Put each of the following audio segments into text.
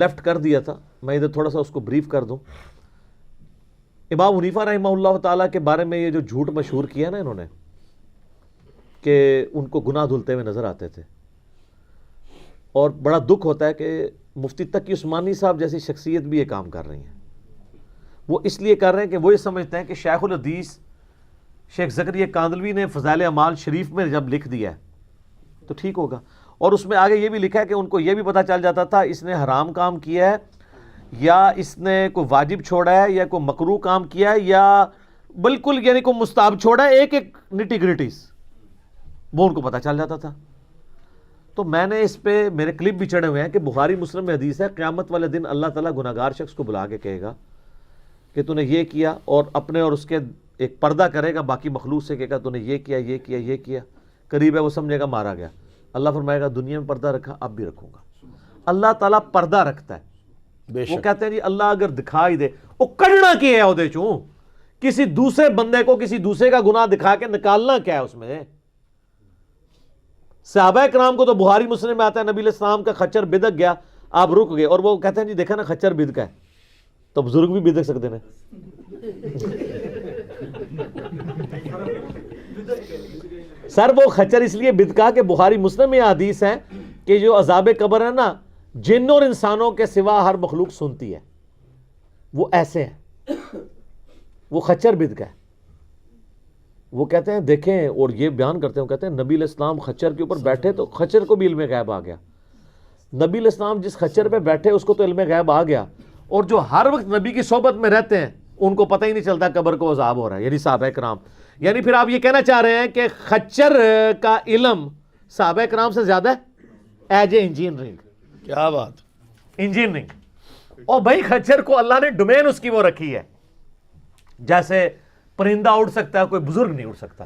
Left کر دیا تھا، میں ادھر تھوڑا سا اس کو بریف کر دوں. امام حنیفہ رحمہ اللہ تعالیٰ کے بارے میں یہ جو جھوٹ مشہور کیا نا انہوں نے کہ ان کو گناہ دھلتے ہوئے نظر آتے تھے، اور بڑا دکھ ہوتا ہے کہ مفتی تقی عثمانی صاحب جیسی شخصیت بھی یہ کام کر رہی ہیں. وہ اس لیے کر رہے ہیں کہ وہ یہ سمجھتے ہیں کہ شیخ الحدیث شیخ زکریا کاندلوی نے فضائل اعمال شریف میں جب لکھ دیا ہے تو ٹھیک ہوگا، اور اس میں آگے یہ بھی لکھا ہے کہ ان کو یہ بھی پتہ چل جاتا تھا اس نے حرام کام کیا ہے یا اس نے کوئی واجب چھوڑا ہے یا کوئی مکروہ کام کیا ہے یا بالکل یعنی کوئی مستحب چھوڑا ہے، ایک ایک نٹی گریٹیز وہ ان کو پتہ چل جاتا تھا. تو میں نے اس پہ میرے کلپ بھی چڑھے ہوئے ہیں کہ بخاری مسلم میں حدیث ہے قیامت والے دن اللہ تعالیٰ گناہگار شخص کو بلا کے کہے گا کہ تو نے یہ کیا، اور اپنے اور اس کے ایک پردہ کرے گا باقی مخلوق سے، کہے گا تو نے یہ کیا یہ کیا یہ کیا، قریب ہے وہ سمجھے گا مارا گیا. اللہ فرمائے گا دنیا میں پردہ رکھا اب بھی رکھوں گا. اللہ تعالیٰ پردہ رکھتا ہے. وہ کہتے ہیں جی اللہ اگر دکھائی دے وہ کڑنا کیا ہے وہ چوں کسی دوسرے بندے کو کسی دوسرے کا گناہ دکھا کے نکالنا کیا ہے اس میں. صحابہ کرام کو تو بخاری مسلم میں آتا ہے نبی علیہ السلام کا خچر بدک گیا، آپ رک گئے، اور وہ کہتے ہیں جی دیکھا نا خچر بدکا ہے، تو بزرگ بھی بدک سکتے ہیں. سر وہ خچر اس لیے بدکا کہ بخاری مسلم میں حدیث ہے کہ جو عذاب قبر ہے نا جن اور انسانوں کے سوا ہر مخلوق سنتی ہے، وہ ایسے ہیں، وہ خچر بدکا ہے. وہ کہتے ہیں دیکھیں، اور یہ بیان کرتے ہیں، وہ کہتے ہیں نبی علیہ السلام خچر کے اوپر بیٹھے تو خچر کو بھی علم غیب آ گیا. نبی علیہ السلام جس خچر پہ بیٹھے اس کو تو علم غیب آ گیا، اور جو ہر وقت نبی کی صحبت میں رہتے ہیں ان کو پتہ ہی نہیں چلتا قبر کو عذاب ہو رہا ہے، یعنی صحابہ کرام. یعنی پھر آپ یہ کہنا چاہ رہے ہیں کہ خچر کا علم صحابہ کرام سے زیادہ ہے؟ ایج اے انجینئرنگ. کیا بات، انجینئرنگ. اور بھائی خچر کو اللہ نے ڈومین اس کی وہ رکھی ہے، جیسے پرندہ اڑ سکتا ہے کوئی بزرگ نہیں اڑ سکتا.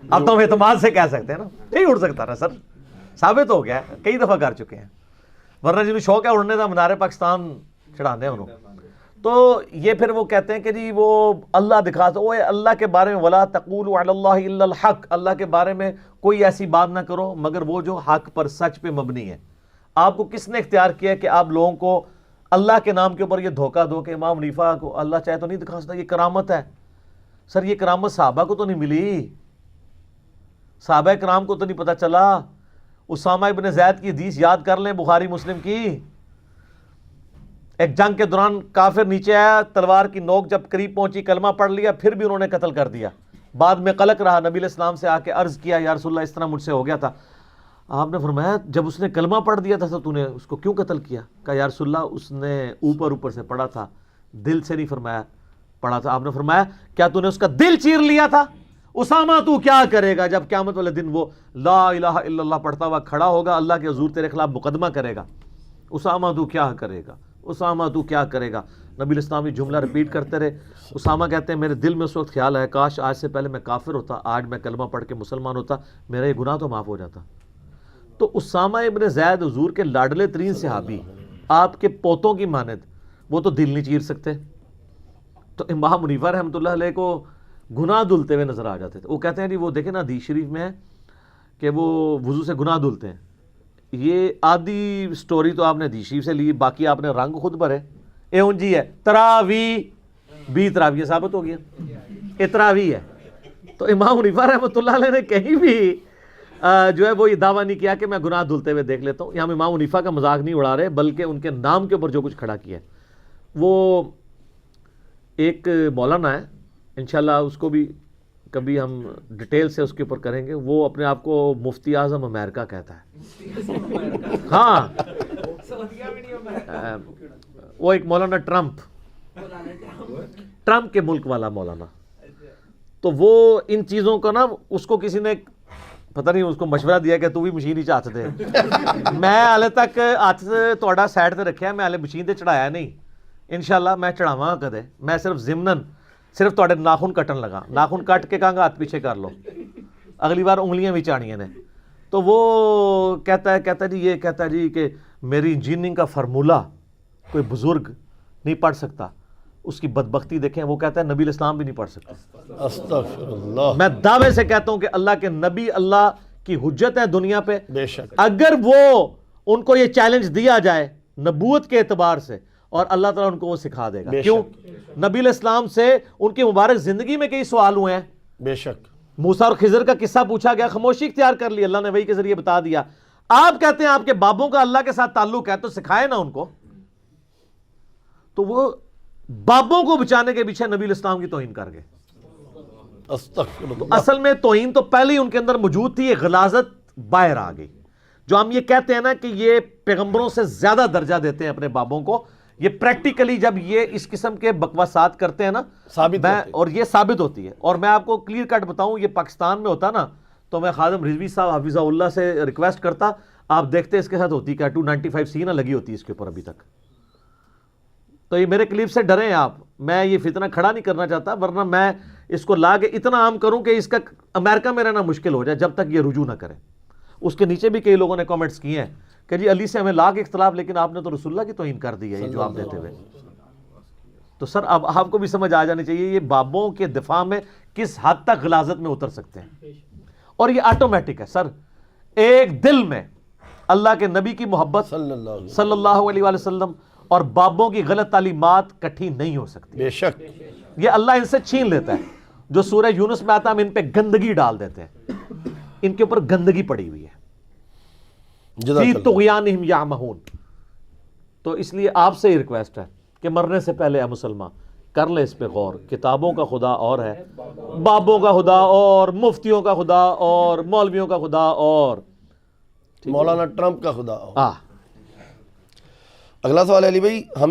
اب تو ہم اعتماد سے کہہ سکتے ہیں نا نہیں اڑ سکتا نا سر، ثابت ہو گیا ہے، کئی دفعہ کر چکے ہیں. ورنہ جنہوں شوق ہے اڑنے کا مینار پاکستان چڑھانے ہیں انہوں. تو یہ پھر وہ کہتے ہیں کہ جی وہ اللہ دکھا دو، اللہ کے بارے میں ولا تقولوا علی اللہ الا الحق، اللہ کے بارے میں کوئی ایسی بات نہ کرو مگر وہ جو حق پر سچ پہ مبنی ہے. آپ کو کس نے اختیار کیا ہے کہ آپ لوگوں کو اللہ کے نام کے اوپر یہ دھوکہ دو کہ امام حنیفہ کو اللہ چاہے تو نہیں دکھا سکتا، یہ کرامت ہے. سر یہ کرامت صحابہ کو تو نہیں ملی، صحابہ کرام کو تو نہیں پتہ چلا. اسامہ ابن زید کی حدیث یاد کر لیں بخاری مسلم کی، ایک جنگ کے دوران کافر نیچے آیا، تلوار کی نوک جب قریب پہنچی کلمہ پڑھ لیا، پھر بھی انہوں نے قتل کر دیا. بعد میں قلق رہا، نبی علیہ السلام سے آ کے عرض کیا یا رسول اللہ اس طرح مجھ سے ہو گیا تھا. آپ نے فرمایا جب اس نے کلمہ پڑھ دیا تھا تو نے اس کو کیوں قتل کیا؟ کہا یا رسول اللہ اس نے اوپر سے پڑھا تھا، دل سے نہیں فرمایا پڑھا تھا. آپ نے فرمایا کیا تو نے اس کا دل چیر لیا تھا؟ اسامہ تو کیا کرے گا جب قیامت والے دن وہ لا الہ الا اللہ پڑھتا ہوا کھڑا ہوگا، اللہ کے حضور تیرے خلاف مقدمہ کرے گا. اسامہ تو کیا کرے گا، اسامہ تو کیا کرے گا. نبی علیہ السلام یہ جملہ رپیٹ کرتے رہے. اسامہ کہتے ہیں میرے دل میں اس وقت خیال ہے کاش آج سے پہلے میں کافر ہوتا، آج میں کلمہ پڑھ کے مسلمان ہوتا، میرا یہ گناہ تو معاف ہو جاتا. تو اسامہ ابن زید حضور کے لاڈلے ترین صحابی، آپ کے پوتوں کی مانند، وہ تو دل نہیں چیر سکتے. تو امام حنیفہ رحمۃ اللہ علیہ کو گناہ دھلتے ہوئے نظر آ جاتے تھے. وہ کہتے ہیں جی وہ دیکھیں نا حدیث شریف میں ہے کہ وہ وضو سے گناہ دھلتے ہیں. یہ آدھی سٹوری تو آپ نے حدیث شریف سے لی، باقی آپ نے رنگ خود بھرے. اے ان جی ہے تراوی بھی تراوی ثابت ہو گیا، اتراوی ہے. تو امام حنیفہ رحمۃ اللہ علیہ نے کہیں بھی جو ہے وہ یہ دعویٰ نہیں کیا کہ میں گناہ دھلتے ہوئے دیکھ لیتا ہوں. یہاں امام حنیفہ کا مذاق نہیں اڑا رہے بلکہ ان کے نام کے اوپر جو کچھ کھڑا کیا ہے. وہ ایک مولانا ہے، انشاءاللہ اس کو بھی کبھی ہم ڈیٹیل سے اس کے اوپر کریں گے. وہ اپنے آپ کو مفتی اعظم امریکہ کہتا ہے. ہاں وہ ایک مولانا ٹرمپ کے ملک والا مولانا. تو وہ ان چیزوں کا نا اس کو کسی نے پتہ نہیں اس کو مشورہ دیا کہ تو بھی مشین ہی چاہتے تھے. میں ہالے تک ہاتھ تھوڑا سائڈ تے رکھیا، میں ہالے مشین تے چڑھایا نہیں. انشاءاللہ میں چڑھاواں کدے، میں صرف ضمناً صرف تھوڑے ناخن کٹن لگا، ناخن کٹ کے کہاں گا ہاتھ پیچھے کر لو، اگلی بار انگلیاں بھی چاڑیاں نے. تو وہ کہتا ہے جی یہ کہتا ہے جی کہ میری انجینئرنگ کا فارمولہ کوئی بزرگ نہیں پڑھ سکتا. اس کی بدبختی دیکھیں، وہ کہتا ہے نبی علیہ السلام بھی نہیں پڑھ سکتا. استغفر اللہ. میں دعوے سے کہتا ہوں کہ اللہ کے نبی اللہ کی حجت ہے دنیا پہ. بے شک اگر وہ ان کو یہ چیلنج دیا جائے نبوت کے اعتبار سے، اور اللہ تعالیٰ ان کو وہ سکھا دے گا۔ بے کیوں؟ شک۔ نبی علیہ السلام سے ان کی مبارک زندگی میں کئی سوال ہوئے ہیں۔ بے شک۔ موسیٰ اور خضر کا قصہ پوچھا گیا، خاموشی اختیار کر لی، اللہ نے وحی کے ذریعے بتا دیا۔ آپ کہتے ہیں آپ کے بابوں کا اللہ کے ساتھ تعلق ہے، تو سکھائے نا ان کو۔ تو وہ بابوں کو بچانے کے پیچھے نبی علیہ السلام کی توہین کر گئے۔ استغفر تو اللہ۔ اصل میں توہین تو پہلے ہی ان کے اندر موجود تھی، یہ غلاظت باہر آ گئی۔ جو ہم یہ کہتے ہیں نا کہ یہ پیغمبروں سے زیادہ درجہ دیتے ہیں اپنے بابوں کو، یہ پریکٹیکلی جب یہ اس قسم کے بکواسات کرتے ہیں نا، ثابت میں ہوتی ہے۔ اور یہ ثابت ہوتی ہے۔ اور میں آپ کو کلیئر کٹ بتاؤں، یہ پاکستان میں ہوتا نا تو میں خادم رضوی صاحب حفظہ اللہ سے ریکویسٹ کرتا، آپ دیکھتے اس کے ساتھ ہوتی کیا 295C نہ لگی ہوتی اس کے اوپر ابھی تک۔ تو یہ میرے کلپ سے ڈریں آپ، میں یہ فتنہ کھڑا نہیں کرنا چاہتا، ورنہ میں اس کو لا کے اتنا عام کروں کہ اس کا امریکہ میں رہنا مشکل ہو جائے جب تک یہ رجوع نہ کرے۔ اس کے نیچے بھی کئی لوگوں نے کامنٹس کیے ہیں کہ جی علی سے ہمیں لاکھ اختلاف، لیکن آپ نے تو رسول اللہ کی توہین کر دی ہے یہ جواب دیتے ہوئے۔ تو سر اب آپ کو بھی سمجھ آ جانی چاہیے یہ بابوں کے دفاع میں کس حد تک غلاظت میں اتر سکتے ہیں۔ اور یہ آٹومیٹک ہے سر، ایک دل میں اللہ کے نبی کی محبت صلی اللہ علیہ وآلہ وسلم اور بابوں کی غلط تعلیمات کٹھی نہیں ہو سکتی۔ بے شک۔ یہ اللہ ان سے چھین لیتا ہے۔ جو سورہ یونس میں آتا ہے ہم ان پہ گندگی ڈال دیتے ہیں، ان کے اوپر گندگی پڑی ہوئی ہے، جزاک فی اللہ۔ طغیانہم یعمہون۔ تو اس لیے آپ سے ہی ریکویسٹ ہے کہ مرنے سے پہلے اے مسلمان کر لے اس پہ غور۔ کتابوں کا خدا اور ہے، بابوں کا خدا اور، مفتیوں کا خدا اور، مولویوں کا خدا اور، مولانا ٹرمپ کا خدا۔ آہ اگلا سوال ہے علی بھائی، ہم